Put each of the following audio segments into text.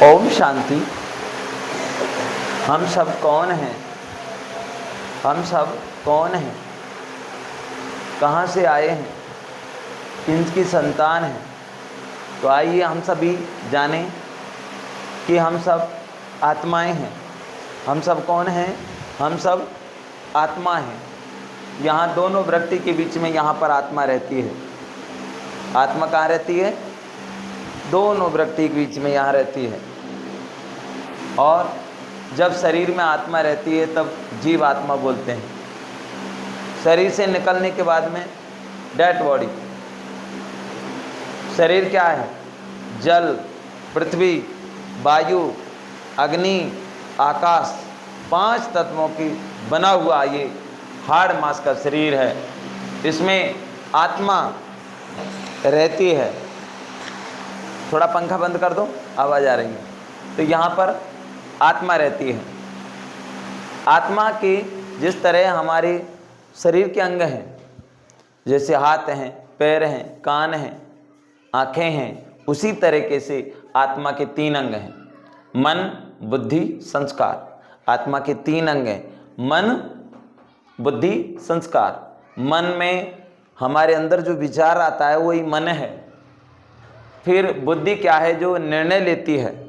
ओम शांति। हम सब कौन हैं? हम सब कौन हैं? कहाँ से आए हैं? किसकी संतान हैं? तो आइए हम सभी जानें कि हम सब आत्माएं हैं। हम सब कौन हैं? हम सब आत्मा हैं। यहाँ दोनों वृत्ति के बीच में यहाँ पर आत्मा रहती है। आत्मा कहाँ रहती है? दोनों वृत्ति के बीच में यहाँ रहती है। और जब शरीर में आत्मा रहती है तब जीव आत्मा बोलते हैं। शरीर से निकलने के बाद में डेड बॉडी। शरीर क्या है? जल, पृथ्वी, वायु, अग्नि, आकाश, 5 तत्वों की बना हुआ ये हाड़ मांस का शरीर है। इसमें आत्मा रहती है। थोड़ा पंखा बंद कर दो, आवाज़ आ रही है। तो यहाँ पर आत्मा रहती है। आत्मा की जिस तरह हमारे शरीर के अंग हैं, जैसे हाथ हैं, पैर हैं, कान हैं, आँखें हैं, उसी तरीके से आत्मा के 3 अंग हैं। मन, बुद्धि, संस्कार। आत्मा के 3 अंग हैं। मन, बुद्धि, संस्कार। मन में हमारे अंदर जो विचार आता है वही मन है। फिर बुद्धि क्या है? जो निर्णय लेती है,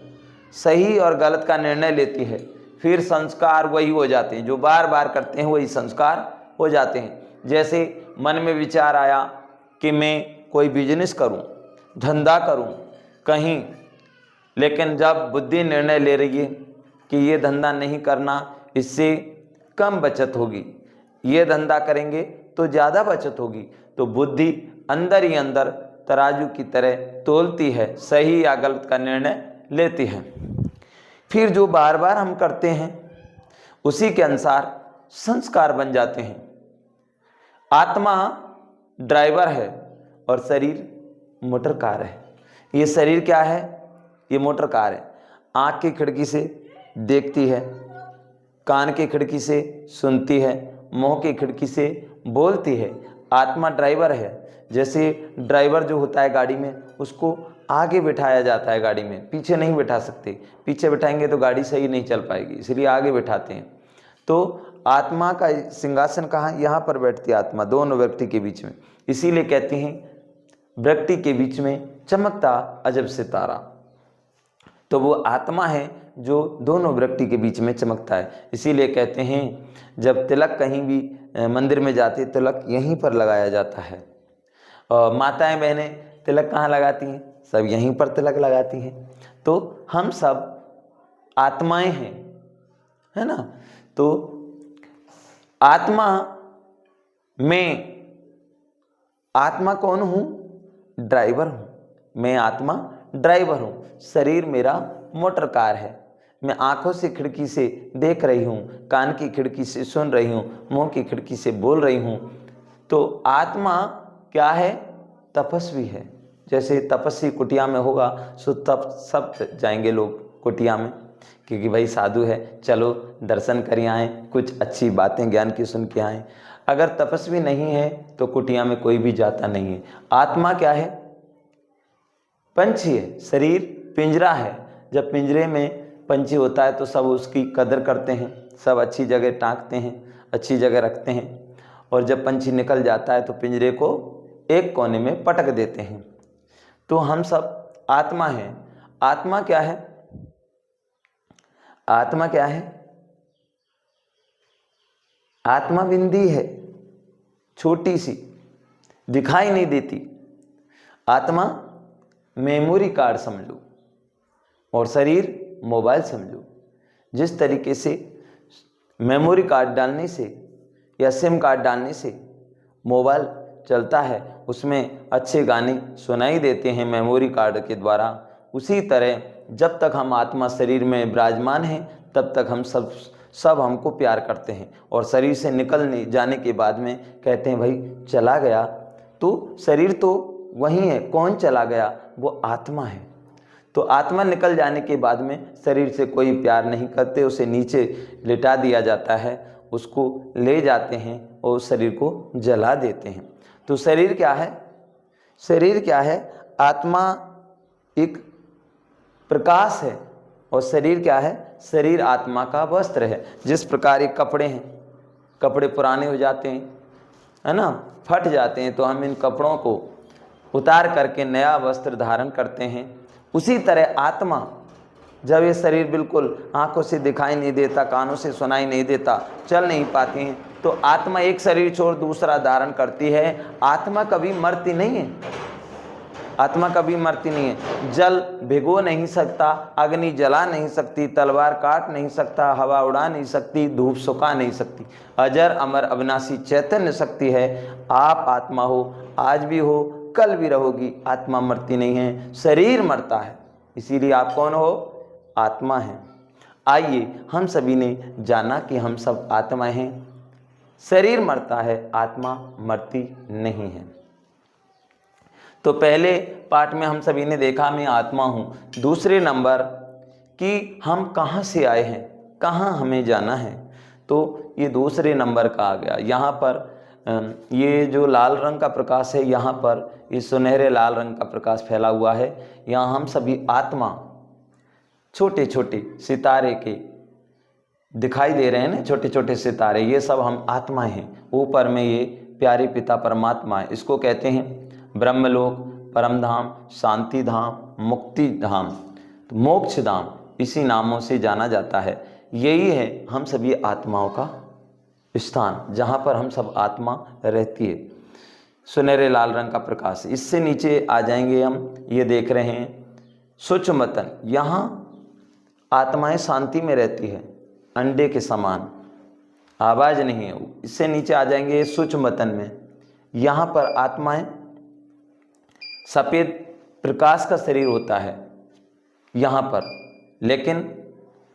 सही और गलत का निर्णय लेती है। फिर संस्कार वही हो जाते हैं, जो बार बार करते हैं वही संस्कार हो जाते हैं। जैसे मन में विचार आया कि मैं कोई बिजनेस करूं, धंधा करूं कहीं, लेकिन जब बुद्धि निर्णय ले रही है कि ये धंधा नहीं करना, इससे कम बचत होगी, ये धंधा करेंगे तो ज़्यादा बचत होगी, तो बुद्धि अंदर ही अंदर तराजू की तरह तोलती है, सही या गलत का निर्णय लेती है। फिर जो बार बार हम करते हैं उसी के अनुसार संस्कार बन जाते हैं। आत्मा ड्राइवर है और शरीर मोटर कार है। ये शरीर क्या है? ये मोटर कार है। आँख की खिड़की से देखती है, कान की खिड़की से सुनती है, मुंह की खिड़की से बोलती है। आत्मा ड्राइवर है। जैसे ड्राइवर जो होता है गाड़ी में, उसको आगे बिठाया जाता है गाड़ी में, पीछे नहीं बिठा सकते। पीछे बिठाएंगे तो गाड़ी सही नहीं चल पाएगी, इसलिए आगे बिठाते हैं। तो आत्मा का सिंहासन कहाँ? यहाँ पर बैठती है आत्मा, दोनों व्यक्ति के बीच में। इसीलिए कहते हैं व्यक्ति के बीच में चमकता अजब सितारा। तो वो आत्मा है जो दोनों व्यक्ति के बीच में चमकता है। इसीलिए कहते हैं जब तिलक कहीं भी मंदिर में जाते, तिलक यहीं पर लगाया जाता है। और माताएं बहनें तिलक कहाँ लगाती हैं? सब यहीं पर तिलक लगाती हैं। तो हम सब आत्माएं हैं, है ना? तो आत्मा में, आत्मा कौन हूँ? ड्राइवर हूँ। मैं आत्मा ड्राइवर हूँ। शरीर मेरा मोटर कार है। मैं आँखों से खिड़की से देख रही हूँ, कान की खिड़की से सुन रही हूँ, मुँह की खिड़की से बोल रही हूँ। तो आत्मा क्या है? तपस्वी है। जैसे तपस्वी कुटिया में होगा सो तब सब जाएंगे लोग कुटिया में, क्योंकि भाई साधु है, चलो दर्शन कर आएँ, कुछ अच्छी बातें ज्ञान की सुन के आएँ। अगर तपस्वी नहीं है तो कुटिया में कोई भी जाता नहीं है। आत्मा क्या है? पंछी है। शरीर पिंजरा है। जब पिंजरे में पंछी होता है तो सब उसकी कदर करते हैं, सब अच्छी जगह टांकते हैं, अच्छी जगह रखते हैं। और जब पंछी निकल जाता है तो पिंजरे को एक कोने में पटक देते हैं। तो हम सब आत्मा हैं। आत्मा क्या है? आत्मा क्या है? आत्मा बिंदी है, छोटी सी, दिखाई नहीं देती। आत्मा मेमोरी कार्ड समझो और शरीर मोबाइल समझो। जिस तरीके से मेमोरी कार्ड डालने से या सिम कार्ड डालने से मोबाइल चलता है, उसमें अच्छे गाने सुनाई देते हैं मेमोरी कार्ड के द्वारा, उसी तरह जब तक हम आत्मा शरीर में विराजमान हैं तब तक हम सब हमको प्यार करते हैं। और शरीर से निकलने जाने के बाद में कहते हैं भाई चला गया, तो शरीर तो वही है, कौन चला गया? वो आत्मा है। तो आत्मा निकल जाने के बाद में शरीर से कोई प्यार नहीं करते, उसे नीचे लिटा दिया जाता है, उसको ले जाते हैं और शरीर को जला देते हैं। तो शरीर क्या है? शरीर क्या है? आत्मा एक प्रकाश है, और शरीर क्या है? शरीर आत्मा का वस्त्र है। जिस प्रकार ये कपड़े हैं, कपड़े पुराने हो जाते हैं, है ना, फट जाते हैं, तो हम इन कपड़ों को उतार करके नया वस्त्र धारण करते हैं। उसी तरह आत्मा, जब ये शरीर बिल्कुल आंखों से दिखाई नहीं देता, कानों से सुनाई नहीं देता, चल नहीं पाती हैं, तो आत्मा एक शरीर छोड़ दूसरा धारण करती है। आत्मा कभी मरती नहीं है, आत्मा कभी मरती नहीं है। जल भिगो नहीं सकता, अग्नि जला नहीं सकती, तलवार काट नहीं सकता, हवा उड़ा नहीं सकती, धूप सुखा नहीं सकती। अजर अमर अविनाशी चैतन्य शक्ति है। आप आत्मा हो, आज भी हो, कल भी रहोगी। आत्मा मरती नहीं है, शरीर मरता है। इसीलिए आप कौन हो? आत्मा है। आइए, हम सभी ने जाना कि हम सब आत्मा हैं। शरीर मरता है, आत्मा मरती नहीं है। तो पहले पार्ट में हम सभी ने देखा मैं आत्मा हूँ। दूसरे नंबर कि हम कहाँ से आए हैं, कहाँ हमें जाना है, तो ये दूसरे नंबर का आ गया। यहाँ पर ये जो लाल रंग का प्रकाश है, यहाँ पर ये सुनहरे लाल रंग का प्रकाश फैला हुआ है। यहाँ हम सभी आत्मा, छोटे छोटे सितारे के दिखाई दे रहे हैं ना, छोटे छोटे सितारे, ये सब हम आत्मा हैं। ऊपर में ये प्यारे पिता परमात्मा है। इसको कहते हैं ब्रह्मलोक, परमधाम, शांति धाम, मुक्ति धाम, तो मोक्ष धाम, इसी नामों से जाना जाता है। यही है हम सभी आत्माओं का स्थान, जहाँ पर हम सब आत्मा रहती है। सुनहरे लाल रंग का प्रकाश। इससे नीचे आ जाएंगे हम, ये देख रहे हैं सूक्ष्मतन। यहाँ आत्माएं शांति में रहती है, अंडे के समान, आवाज़ नहीं है। इससे नीचे आ जाएंगे सूक्ष्मतन में। यहाँ पर आत्माएं सफ़ेद प्रकाश का शरीर होता है यहाँ पर, लेकिन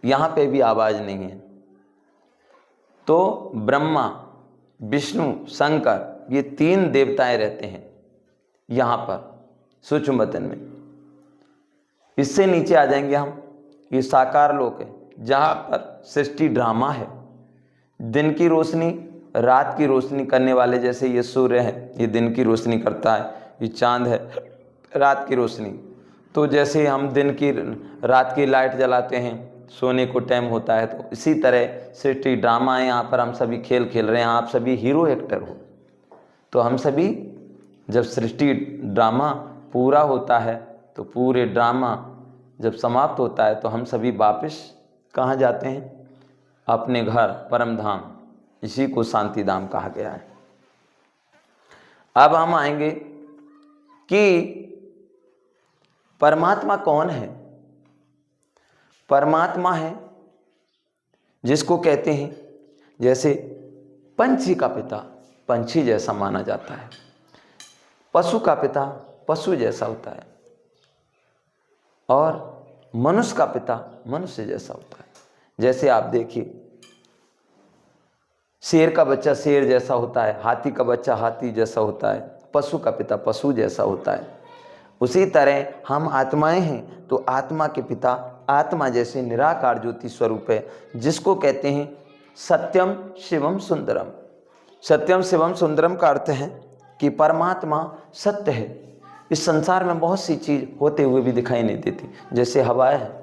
यहाँ पे भी आवाज़ नहीं है। तो ब्रह्मा, विष्णु, शंकर, ये तीन देवताएं रहते हैं यहाँ पर सूक्ष्मतन में। इससे नीचे आ जाएंगे हम, ये साकार लोक है, जहाँ पर सृष्टि ड्रामा है। दिन की रोशनी, रात की रोशनी करने वाले, जैसे ये सूर्य है, ये दिन की रोशनी करता है, ये चांद है रात की रोशनी। तो जैसे हम दिन की रात की लाइट जलाते हैं, सोने को टाइम होता है, तो इसी तरह सृष्टि ड्रामा है। यहाँ पर हम सभी खेल खेल रहे हैं, आप सभी हीरो एक्टर हो। तो हम सभी, जब सृष्टि ड्रामा पूरा होता है, तो पूरे ड्रामा जब समाप्त होता है, तो हम सभी वापस कहाँ जाते हैं? अपने घर, परम धाम। इसी को शांति धाम कहा गया है। अब हम आएंगे कि परमात्मा कौन है। परमात्मा है जिसको कहते हैं, जैसे पंछी का पिता पंछी जैसा माना जाता है, पशु का पिता पशु जैसा होता है, और मनुष्य का पिता मनुष्य जैसा होता है। जैसे आप देखिए, शेर का बच्चा शेर जैसा होता है, हाथी का बच्चा हाथी जैसा होता है, पशु का पिता पशु जैसा होता है। उसी तरह हम आत्माएं हैं, तो आत्मा के पिता आत्मा जैसे निराकार ज्योति स्वरूप है, जिसको कहते हैं सत्यम शिवम सुंदरम। सत्यम शिवम सुंदरम का अर्थ है कि परमात्मा सत्य है। इस संसार में बहुत सी चीज़ होते हुए भी दिखाई नहीं देती, जैसे हवा है,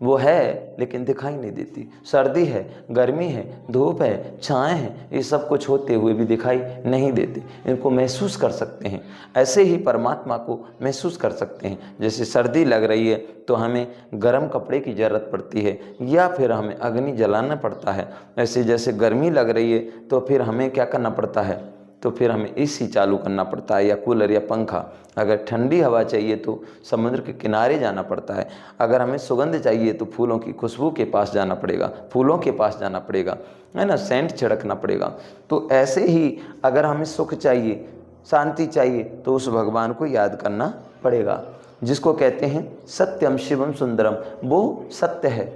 वो है लेकिन दिखाई नहीं देती, सर्दी है, गर्मी है, धूप है, छाएं हैं, ये सब कुछ होते हुए भी दिखाई नहीं देती, इनको महसूस कर सकते हैं। ऐसे ही परमात्मा को महसूस कर सकते हैं। जैसे सर्दी लग रही है तो हमें गर्म कपड़े की ज़रूरत पड़ती है, या फिर हमें अग्नि जलाना पड़ता है। ऐसे जैसे गर्मी लग रही है तो फिर हमें क्या करना पड़ता है, तो फिर हमें एसी चालू करना पड़ता है, या कूलर या पंखा। अगर ठंडी हवा चाहिए तो समुद्र के किनारे जाना पड़ता है। अगर हमें सुगंध चाहिए तो फूलों की खुशबू के पास जाना पड़ेगा, फूलों के पास जाना पड़ेगा, है ना, सेंट छिड़कना पड़ेगा। तो ऐसे ही अगर हमें सुख चाहिए, शांति चाहिए, तो उस भगवान को याद करना पड़ेगा, जिसको कहते हैं सत्यम शिवम सुंदरम। वो सत्य है,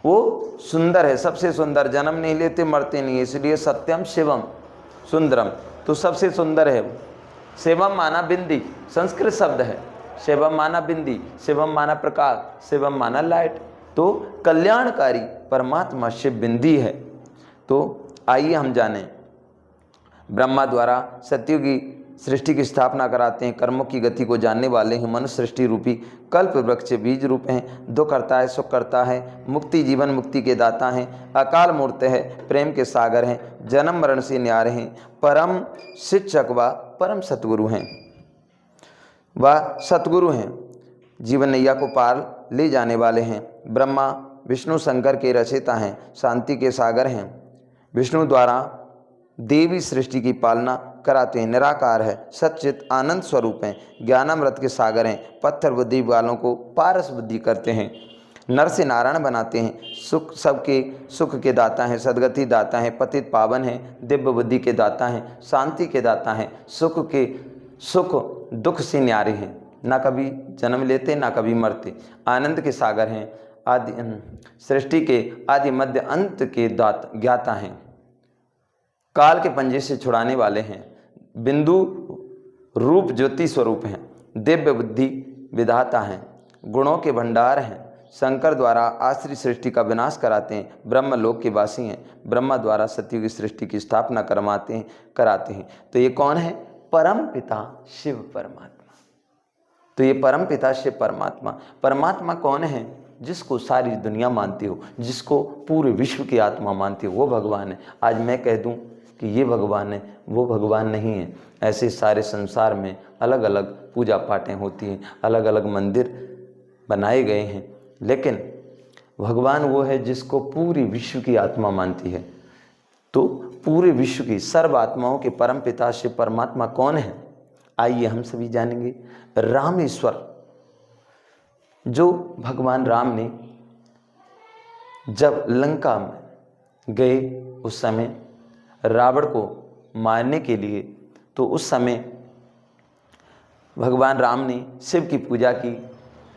वो सुंदर है, सबसे सुंदर, जन्म नहीं लेते मरते नहीं, इसलिए सत्यम शिवम सुंदरम, तो सबसे सुंदर है वो। शिवम माना बिंदी, संस्कृत शब्द है। शिवम माना बिंदी, शिवम माना प्रकाश, शिवम माना लाइट। तो कल्याणकारी परमात्मा शिव बिंदी है। तो आइए हम जानें, ब्रह्मा द्वारा सतयुगी सृष्टि की स्थापना कराते हैं, कर्मों की गति को जानने वाले हैं, मनुष्य सृष्टि रूपी कल्प वृक्ष बीज रूप हैं, दुख करता है सुख करता है, मुक्ति जीवन मुक्ति के दाता हैं, अकाल मूर्त है, प्रेम के सागर हैं, जन्म मरण से न्यारे हैं, परम शिक्षक व परम सतगुरु हैं, वह सतगुरु हैं, जीवन नैया को पार ले जाने वाले हैं, ब्रह्मा विष्णु शंकर के रचयिता हैं, शांति के सागर हैं, विष्णु द्वारा देवी सृष्टि की पालना कराते हैं, निराकार है, सच्चित आनंद स्वरूप हैं, ज्ञानामृत के सागर हैं, पत्थर बुद्धि वालों को पारस बुद्धि करते हैं, नर से नारायण बनाते हैं, सुख सबके सुख के दाता हैं, सदगति दाता हैं, पतित पावन हैं, दिव्य बुद्धि के दाता हैं, शांति के दाता हैं, सुख दुख से न्यारे हैं, ना कभी जन्म लेते ना कभी मरते, आनंद के सागर हैं, आदि सृष्टि के आदि मध्य अंत के ज्ञाता हैं, काल के पंजे से छुड़ाने वाले हैं, बिंदु रूप ज्योति स्वरूप हैं, दिव्य बुद्धि विधाता हैं, गुणों के भंडार हैं, शंकर द्वारा आश्रित सृष्टि का विनाश कराते हैं, ब्रह्म लोक के वासी हैं, ब्रह्मा द्वारा सत्युग की सृष्टि की स्थापना कराते हैं। तो ये कौन है? परम पिता शिव परमात्मा। तो ये परम पिता शिव परमात्मा कौन है? जिसको सारी दुनिया मानती हो, जिसको पूरे विश्व की आत्मा मानती हो, वो भगवान है। आज मैं कह दूं कि ये भगवान है, वो भगवान नहीं है। ऐसे सारे संसार में अलग अलग पूजा पाठें होती हैं, अलग अलग मंदिर बनाए गए हैं, लेकिन भगवान वो है जिसको पूरी विश्व की आत्मा मानती है। तो पूरे विश्व की सर्व आत्माओं के परम पिता शिव परमात्मा कौन है? आइए हम सभी जानेंगे। रामेश्वर, जो भगवान राम ने जब लंका में गए उस समय रावण को मारने के लिए, तो उस समय भगवान राम ने शिव की पूजा की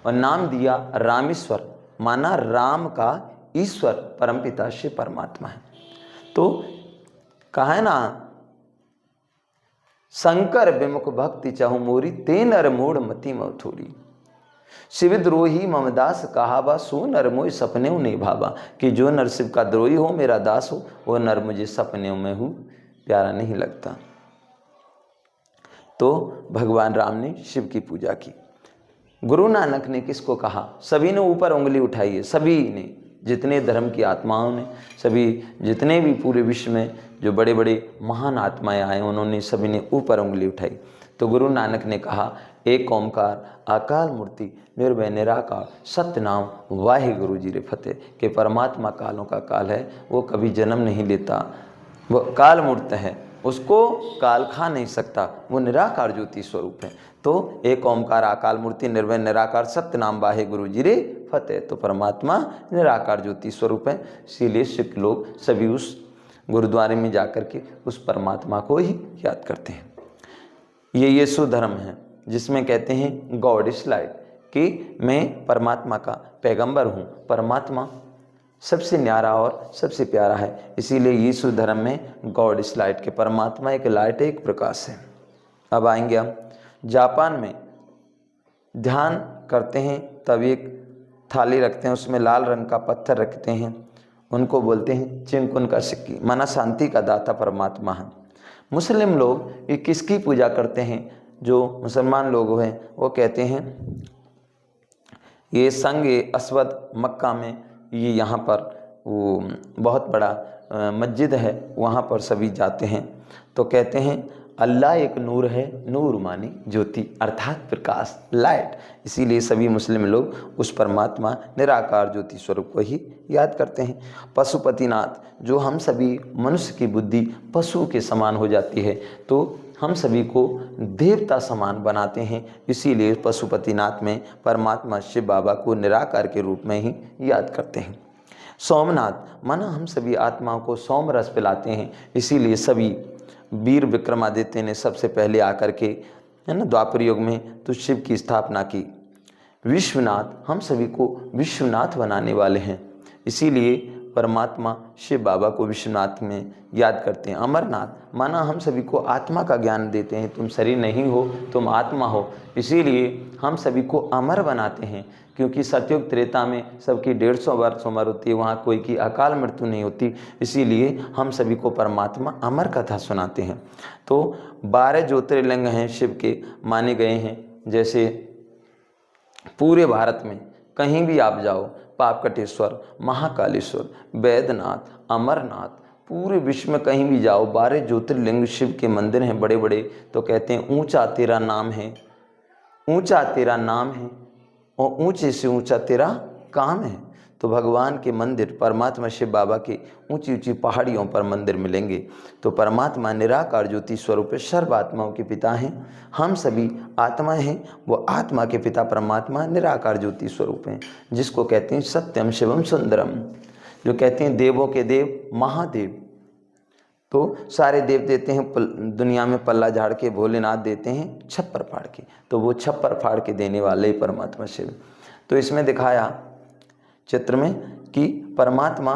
और नाम दिया रामेश्वर, माना राम का ईश्वर परमपिता शिव परमात्मा है। तो कहा है ना, शंकर विमुख भक्ति चाहु मोरी, ते नर मूढ़ मति मऊ थोड़ी, शिवद्रोही ममदास कहावा, सो नर मोय सपने नहीं भावा। कि जो नर शिव का द्रोही हो, मेरा दास हो, वो नर मुझे सपने में हूँ प्यारा नहीं लगता। तो भगवान राम ने शिव की पूजा की। गुरु नानक ने किसको कहा? सभी ने ऊपर उंगली उठाई है, सभी ने, जितने धर्म की आत्माओं ने, सभी जितने भी पूरे विश्व में जो बड़े बड़े महान आत्माएं आए, उन्होंने सभी ने ऊपर उंगली उठाई। तो गुरु नानक ने कहा, एक ओंकार अकाल मूर्ति निर्भय निराकार सत्यनाम वाहे गुरु जी रे फतेह। कि परमात्मा कालों का काल है, वो कभी जन्म नहीं लेता, वो काल मूर्त है, उसको काल खा नहीं सकता, वो निराकार ज्योति स्वरूप है। तो एक ओंकार अकाल मूर्ति निर्भय निराकार सत्यनाम वाहे गुरु जी रे फतेह। तो परमात्मा निराकार ज्योति स्वरूप है। इसीलिए सिख लोग सभी उस गुरुद्वारे में जाकर के उस परमात्मा को ही याद करते हैं। ये यीशु धर्म है, जिसमें कहते हैं गॉड इज लाइट, कि मैं परमात्मा का पैगंबर हूँ। परमात्मा सबसे न्यारा और सबसे प्यारा है। इसीलिए यीशु धर्म में गॉड इज लाइट, के परमात्मा एक लाइट है, एक प्रकाश है। अब आएंगे हम जापान में ध्यान करते हैं, तब एक थाली रखते हैं, उसमें लाल रंग का पत्थर रखते हैं, उनको बोलते हैं चिंकुन का सिक्की, माना शांति का दाता परमात्मा है। मुस्लिम लोग ये किसकी पूजा करते हैं? जो मुसलमान लोग हैं वो कहते हैं ये संगे अस्वद मक्का में, ये यहाँ पर वो बहुत बड़ा मस्जिद है, वहाँ पर सभी जाते हैं। तो कहते हैं अल्लाह एक नूर है, नूर मानी ज्योति, अर्थात प्रकाश, लाइट। इसीलिए सभी मुस्लिम लोग उस परमात्मा निराकार ज्योति स्वरूप को ही याद करते हैं। पशुपतिनाथ, जो हम सभी मनुष्य की बुद्धि पशु के समान हो जाती है, तो हम सभी को देवता समान बनाते हैं। इसीलिए पशुपतिनाथ में परमात्मा शिव बाबा को निराकार के रूप में ही याद करते हैं। सोमनाथ, माना हम सभी आत्माओं को सोम रस पिलाते हैं। इसीलिए सभी वीर विक्रमादित्य ने सबसे पहले आकर के, है ना, द्वापर युग में तो शिव की स्थापना की। विश्वनाथ, हम सभी को विश्वनाथ बनाने वाले हैं। इसीलिए परमात्मा शिव बाबा को विश्वनाथ में याद करते हैं। अमरनाथ माना हम सभी को आत्मा का ज्ञान देते हैं, तुम शरीर नहीं हो, तुम आत्मा हो, इसीलिए हम सभी को अमर बनाते हैं। क्योंकि सतयुग त्रेता में सबकी 150 वर्ष उम्र होती है, वहाँ कोई की अकाल मृत्यु नहीं होती, इसीलिए हम सभी को परमात्मा अमर कथा सुनाते हैं। तो 12 ज्योतिर्लिंग हैं शिव के माने गए हैं। जैसे पूरे भारत में कहीं भी आप जाओ, पापकटेश्वर, महाकालेश्वर, बैद्यनाथ, अमरनाथ, पूरे विश्व में कहीं भी जाओ 12 ज्योतिर्लिंग शिव के मंदिर हैं बड़े बड़े। तो कहते हैं ऊंचा तेरा नाम है, ऊंचा तेरा नाम है और ऊंचे से ऊंचा तेरा काम है। तो भगवान के मंदिर, परमात्मा शिव बाबा के ऊंची ऊंची पहाड़ियों पर मंदिर मिलेंगे। तो परमात्मा निराकार ज्योति स्वरूप सर्व आत्माओं के पिता हैं। हम सभी आत्माएं हैं, वो आत्मा के पिता परमात्मा निराकार ज्योति स्वरूप हैं, जिसको कहते हैं सत्यम शिवम सुंदरम, जो कहते हैं देवों के देव महादेव। तो सारे देव देते हैं दुनिया में पल्ला झाड़ के, भोलेनाथ देते हैं छप्पर फाड़ के, तो वो छप्पर फाड़ के देने वाले ही परमात्मा शिव। तो इसमें दिखाया चित्र में कि परमात्मा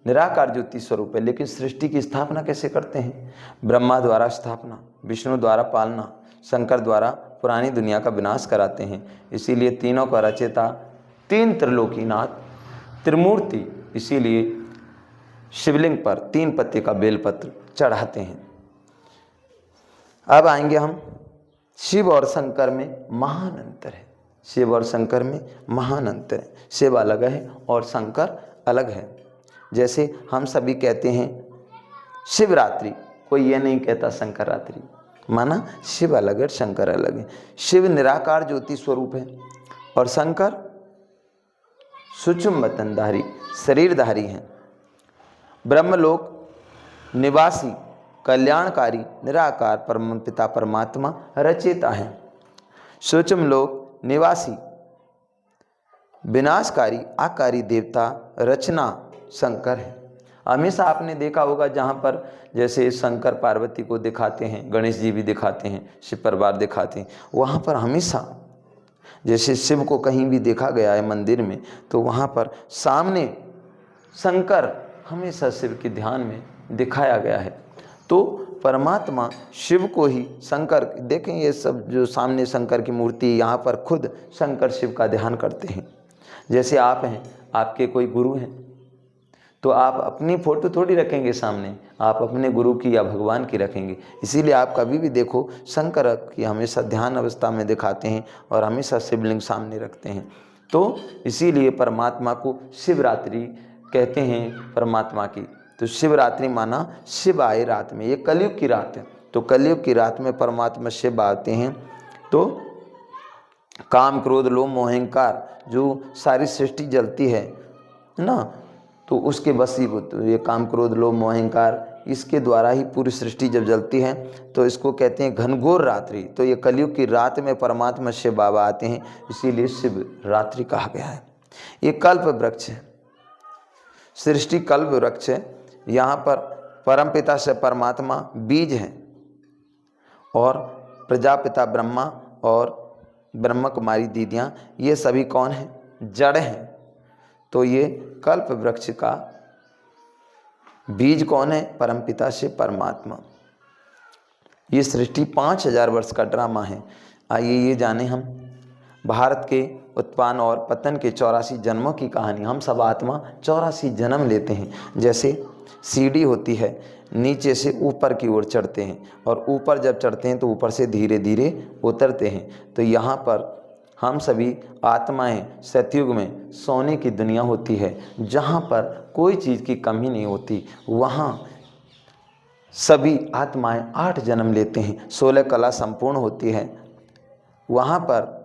निराकार ज्योति स्वरूप है, लेकिन सृष्टि की स्थापना कैसे करते हैं? ब्रह्मा द्वारा स्थापना, विष्णु द्वारा पालना, शंकर द्वारा पुरानी दुनिया का विनाश कराते हैं। इसीलिए तीनों का रचयिता, 3 त्रिलोकीनाथ, त्रिमूर्ति, इसीलिए शिवलिंग पर 3 पत्ते का बेलपत्र चढ़ाते हैं। अब आएंगे हम, शिव और शंकर में महान अंतर है। शिव और शंकर में महान अंतर है। शिव अलग है और शंकर अलग है। जैसे हम सभी कहते हैं शिवरात्रि, कोई ये नहीं कहता शंकर रात्रि, माना शिव अलग है शंकर अलग है। शिव निराकार ज्योति स्वरूप है और शंकर सूक्ष्म वतनधारी शरीरधारी हैं। ब्रह्मलोक निवासी कल्याणकारी निराकार परम पिता परमात्मा रचयिता हैं। सूक्ष्म लोक निवासी विनाशकारी आकारी देवता रचना शंकर है। हमेशा आपने देखा होगा जहाँ पर जैसे शंकर पार्वती को दिखाते हैं, गणेश जी भी दिखाते हैं, शिव परिवार दिखाते हैं, वहाँ पर हमेशा जैसे शिव को कहीं भी देखा गया है मंदिर में, तो वहाँ पर सामने शंकर हमेशा शिव के ध्यान में दिखाया गया है। तो परमात्मा शिव को ही शंकर, देखें ये सब जो सामने शंकर की मूर्ति, यहाँ पर खुद शंकर शिव का ध्यान करते हैं। जैसे आप हैं, आपके कोई गुरु हैं, तो आप अपनी फ़ोटो थोड़ी रखेंगे सामने, आप अपने गुरु की या भगवान की रखेंगे। इसीलिए आप कभी भी देखो शंकर की हमेशा ध्यान अवस्था में दिखाते हैं और हमेशा शिवलिंग सामने रखते हैं। तो इसीलिए परमात्मा को शिवरात्रि कहते हैं परमात्मा की। तो शिवरात्रि माना शिव आए रात में, ये कलयुग की रात है। तो कलयुग की रात में परमात्मा शिव आते हैं। तो काम क्रोध लोभ मोह अहंकार जो सारी सृष्टि जलती है ना, तो उसके वशीभूत ये काम क्रोध लोभ मोह अहंकार, इसके द्वारा ही पूरी सृष्टि जब जलती है तो इसको कहते हैं घनघोर रात्रि। तो ये कलयुग की रात में परमात्मा शिव बाबा आते हैं, इसीलिए शिव रात्रि कहा गया है। ये कल्प वृक्ष है, सृष्टि कल्प वृक्ष है। यहाँ पर परमपिता से परमात्मा बीज हैं और प्रजापिता ब्रह्मा और ब्रह्मा कुमारी दीदियाँ, ये सभी कौन हैं? जड़ हैं। तो ये कल्प वृक्ष का बीज कौन है? परमपिता से परमात्मा। ये सृष्टि 5000 वर्ष का ड्रामा है। आइए ये जाने हम भारत के उत्पन्न और पतन के 84 जन्मों की कहानी। हम सब आत्मा 84 जन्म लेते हैं। जैसे सीढ़ी होती है, नीचे से ऊपर की ओर चढ़ते हैं और ऊपर जब चढ़ते हैं तो ऊपर से धीरे धीरे उतरते हैं। तो यहाँ पर हम सभी आत्माएं सतयुग में सोने की दुनिया होती है, जहाँ पर कोई चीज़ की कमी नहीं होती। वहाँ सभी आत्माएं 8 जन्म लेते हैं, 16 कला संपूर्ण होती है। वहाँ पर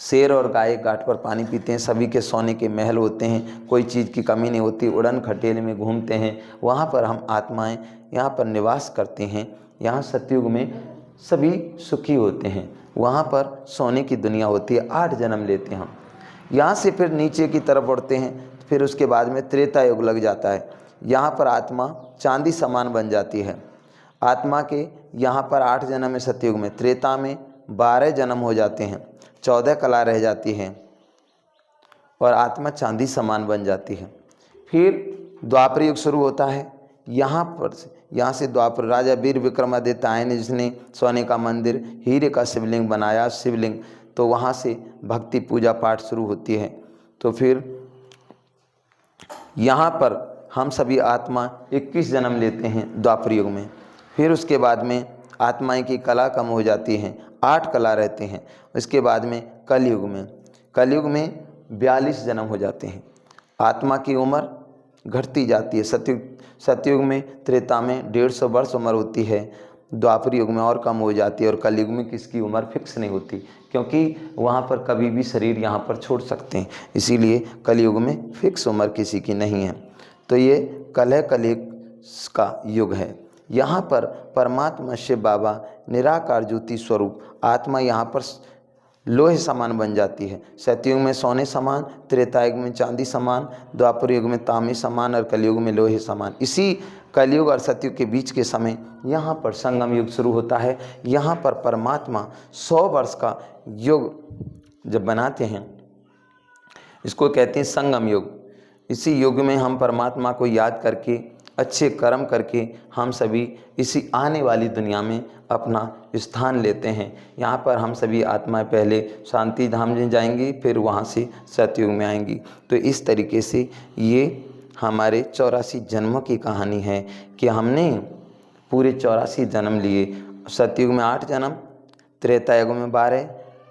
शेर और गाय घाट पर पानी पीते हैं, सभी के सोने के महल होते हैं, कोई चीज़ की कमी नहीं होती, उड़न खटेले में घूमते हैं। वहाँ पर हम आत्माएं यहाँ पर निवास करते हैं। यहाँ सतयुग में सभी सुखी होते हैं, वहाँ पर सोने की दुनिया होती है। 8 जन्म लेते हैं हम। यहाँ से फिर नीचे की तरफ बढ़ते हैं, फिर उसके बाद में त्रेता युग लग जाता है। यहाँ पर आत्मा चांदी समान बन जाती है। आत्मा के यहाँ पर 8 जन्म में सतयुग में, त्रेता में 12 जन्म हो जाते हैं, 14 कला रह जाती हैं और आत्मा चांदी समान बन जाती है। फिर द्वापर युग शुरू होता है। यहाँ से द्वापर राजा वीर विक्रमादित्य आए ने, जिसने सोने का मंदिर, हीरे का शिवलिंग बनाया, शिवलिंग, तो वहाँ से भक्ति पूजा पाठ शुरू होती है। तो फिर यहाँ पर हम सभी आत्मा 21 जन्म लेते हैं द्वापर युग में। फिर उसके बाद में आत्माएं की कला कम हो जाती हैं, 8 कला रहते हैं। उसके बाद में कलयुग में 42 जन्म हो जाते हैं। आत्मा की उम्र घटती जाती है। सतयुग में, त्रेता में 150 वर्ष उम्र होती है, द्वापर युग में और कम हो जाती है, और कलयुग में किसकी उम्र फिक्स नहीं होती, क्योंकि वहाँ पर कभी भी शरीर यहाँ पर छोड़ सकते हैं, इसीलिए कलयुग में फिक्स उम्र किसी की नहीं है। तो ये कलयुग का युग है। यहाँ पर परमात्मा शिव बाबा निराकार ज्योति स्वरूप आत्मा यहाँ पर लोहे समान बन जाती है। सतयुग में सोने समान, त्रेतायुग में चांदी समान, द्वापर युग में तांबे समान और कलयुग में लोहे समान। इसी कलयुग और सतयुग के बीच के समय यहाँ पर संगम युग शुरू होता है। यहाँ पर परमात्मा 100 वर्ष का युग जब बनाते हैं, इसको कहते हैं संगम युग। इसी युग में हम परमात्मा को याद करके, अच्छे कर्म करके, हम सभी इसी आने वाली दुनिया में अपना स्थान लेते हैं। यहाँ पर हम सभी आत्माएं पहले शांति धाम में जाएंगी, फिर वहाँ से सतयुग में आएंगी। तो इस तरीके से ये हमारे 84 जन्मों की कहानी है कि हमने पूरे 84 जन्म लिए। सतयुग में 8 जन्म, त्रेतायुग में 12,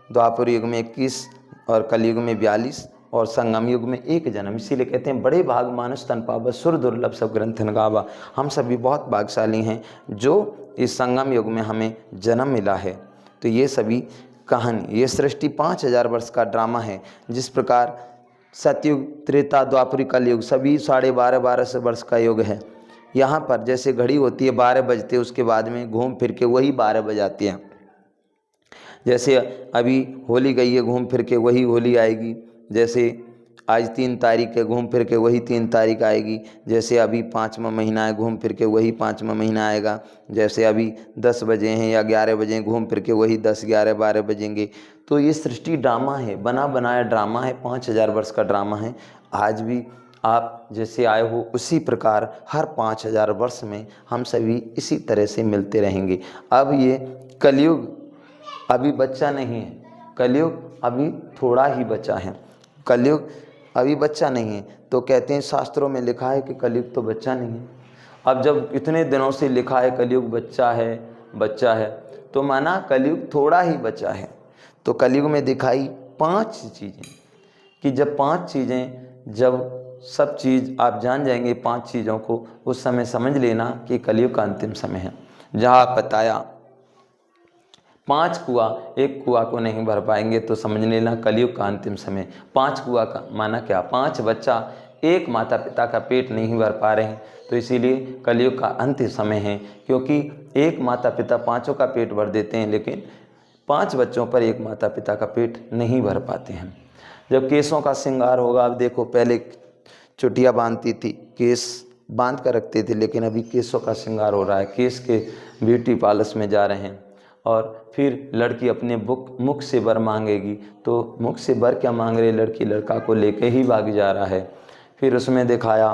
द्वापर युग में 21 और कलयुग में 42 और संगम युग में 1 जन्म। इसीलिए कहते हैं बड़े भाग मानुष तन पावा, सुर दुर्लभ सब ग्रंथन गावा। हम सभी बहुत भाग्यशाली हैं जो इस संगम युग में हमें जन्म मिला है। तो ये सभी कहानी, ये सृष्टि 5000 वर्ष का ड्रामा है। जिस प्रकार सतयुग, त्रेता, द्वापर, कलयुग सभी 12.5 वर्ष का युग है। यहाँ पर जैसे घड़ी होती है 12 बजते, उसके बाद में घूम फिर के वही 12 बजाती हैं। जैसे अभी होली गई है, घूम फिर के वही होली आएगी। जैसे आज 3 तारीख है, घूम फिर के वही 3 तारीख आएगी। जैसे अभी 5वां महीना है, घूम फिर के वही 5वां महीना आएगा। जैसे अभी 10 बजे हैं या 11 बजे, घूम फिर के वही 10, 11, 12 बजेंगे। तो ये सृष्टि ड्रामा है, बना बनाया ड्रामा है, 5000 वर्ष का ड्रामा है। आज भी आप जैसे आए हो उसी प्रकार हर 5000 वर्ष में हम सभी इसी तरह से मिलते रहेंगे। अब ये कलयुग अभी बच्चा नहीं है, कलयुग अभी थोड़ा ही बचा है, कलयुग अभी बच्चा नहीं है। तो कहते हैं शास्त्रों में लिखा है कि कलयुग तो बच्चा नहीं है। अब जब इतने दिनों से लिखा है कलयुग बच्चा है, तो माना कलयुग थोड़ा ही बचा है। तो कलयुग में दिखाई 5 चीज़ें कि जब 5 चीज़ें, जब सब चीज़ आप जान जाएंगे 5 चीज़ों को, उस समय समझ लेना कि कलयुग का अंतिम समय है। जहाँ बताया 5 कुआं, एक कुआं को नहीं भर पाएंगे तो समझ लेना कलयुग का अंतिम समय। 5 कुआं का माना क्या, 5 बच्चा एक माता पिता का पेट नहीं भर पा रहे हैं, तो इसीलिए कलयुग का अंतिम समय है। क्योंकि एक माता पिता 5 का पेट भर देते हैं, लेकिन 5 बच्चों पर एक माता पिता का पेट नहीं भर पाते हैं। जब केसों का श्रृंगार होगा, अब देखो पहले चुटिया बांधती थी, केस बांध कर रखते थे, लेकिन अभी केसों का श्रृंगार हो रहा है, केस के ब्यूटी पार्लर्स में जा रहे हैं। और फिर लड़की अपने मुख से वर मांगेगी, तो मुख से वर क्या मांग रही लड़की, लड़का को लेके ही भाग जा रहा है। फिर उसमें दिखाया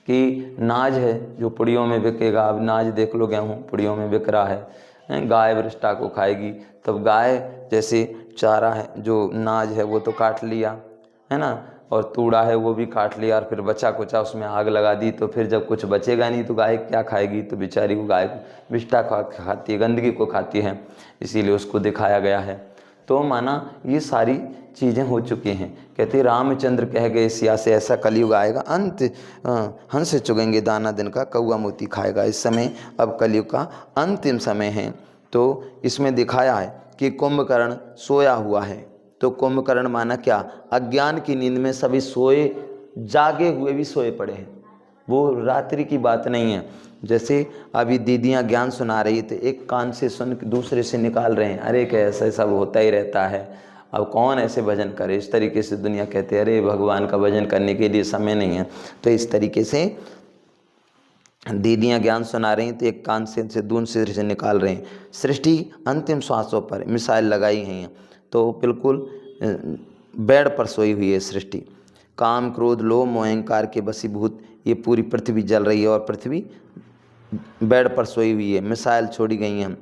कि नाज है जो पुड़ियों में बिकेगा। अब नाज देख लो, गेहूँ पुड़ियों में बिक रहा है, गाय वृष्टा को खाएगी। तब गाय जैसे चारा है, जो नाज है वो तो काट लिया है ना, और तूड़ा है वो भी काट लिया, और फिर बचा कुचा उसमें आग लगा दी। तो फिर जब कुछ बचेगा नहीं तो गाय क्या खाएगी, तो बेचारी को गाय विष्टा खाती है, गंदगी को खाती है, इसीलिए उसको दिखाया गया है। तो माना ये सारी चीज़ें हो चुकी हैं। कहते रामचंद्र कह गए सिया से ऐसा कलयुग आएगा, अंत हंस चुगेंगे दाना दिन का, कौआ मोती खाएगा। इस समय अब कलयुग का अंतिम समय है। तो इसमें दिखाया है कि कुंभकर्ण सोया हुआ है। तो कुंभकर्ण माना क्या, अज्ञान की नींद में सभी सोए, जागे हुए भी सोए पड़े हैं, वो रात्रि की बात नहीं है। जैसे अभी दीदियाँ ज्ञान सुना रही थे, एक कान से सुन दूसरे से निकाल रहे हैं, अरे कैसा सब होता ही रहता है, अब कौन ऐसे भजन करे। इस तरीके से दुनिया कहते हैं अरे भगवान का भजन करने के लिए समय नहीं है। तो इस तरीके से दीदियाँ ज्ञान सुना रही तो एक कान से दूसरे से निकाल रहे हैं। सृष्टि अंतिम श्वासों पर मिसाइल लगाई हैं, तो बिल्कुल बेड पर सोई हुई है सृष्टि। काम क्रोध लोभ मोह अहंकार के वशीभूत ये पूरी पृथ्वी जल रही है और पृथ्वी बेड पर सोई हुई है। मिसाइल छोड़ी गई हैं,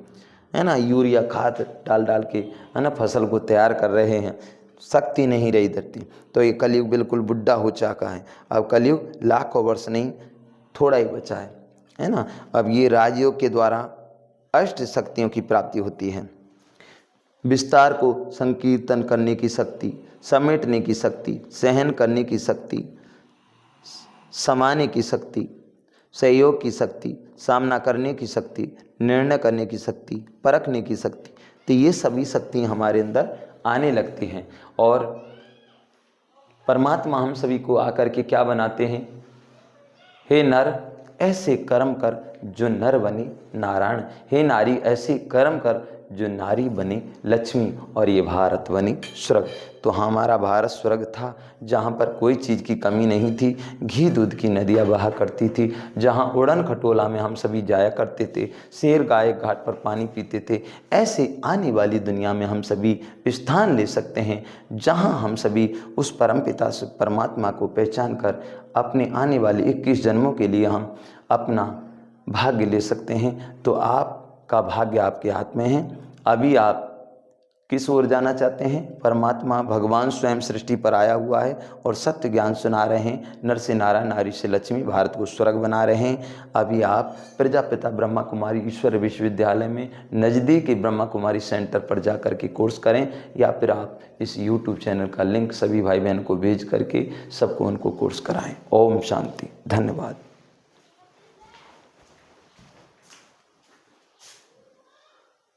है ना, यूरिया खाद डाल डाल के, है ना, फसल को तैयार कर रहे हैं। शक्ति नहीं रही धरती। तो ये कलयुग बिल्कुल बुढ़ा हो चुका है। अब कलयुग लाखों वर्ष नहीं, थोड़ा ही बचा है ना। अब ये राजयोग के द्वारा अष्ट शक्तियों की प्राप्ति होती है। विस्तार को संकीर्तन करने की शक्ति, समेटने की शक्ति, सहन करने की शक्ति, समाने की शक्ति, सहयोग की शक्ति, सामना करने की शक्ति, निर्णय करने की शक्ति, परखने की शक्ति। तो ये सभी शक्तियाँ हमारे अंदर आने लगती हैं और परमात्मा हम सभी को आकर के क्या बनाते हैं, हे नर ऐसे कर्म कर जो नर बने नारायण, हे नारी ऐसे कर्म कर जो नारी बने लक्ष्मी, और ये भारत बने स्वर्ग। तो हमारा भारत स्वर्ग था जहाँ पर कोई चीज़ की कमी नहीं थी, घी दूध की नदियाँ बहा करती थी, जहाँ उड़न खटोला में हम सभी जाया करते थे, शेर गाय घाट पर पानी पीते थे। ऐसे आने वाली दुनिया में हम सभी स्थान ले सकते हैं जहाँ हम सभी उस परमपिता से परमात्मा को पहचान कर अपने आने वाले 21 जन्मों के लिए हम अपना भाग्य ले सकते हैं। तो आपका भाग्य आपके हाथ में है। अभी आप किस ओर जाना चाहते हैं? परमात्मा भगवान स्वयं सृष्टि पर आया हुआ है और सत्य ज्ञान सुना रहे हैं। नर से नारायण, नारी से लक्ष्मी, भारत को स्वर्ग बना रहे हैं। अभी आप प्रजापिता ब्रह्मा कुमारी ईश्वर विश्वविद्यालय में नज़दीकी ब्रह्मा कुमारी सेंटर पर जा कर के कोर्स करें, या फिर आप इस YouTube चैनल का लिंक सभी भाई बहन को भेज करके सबको उनको कोर्स कराएं। ओम शांति। धन्यवाद।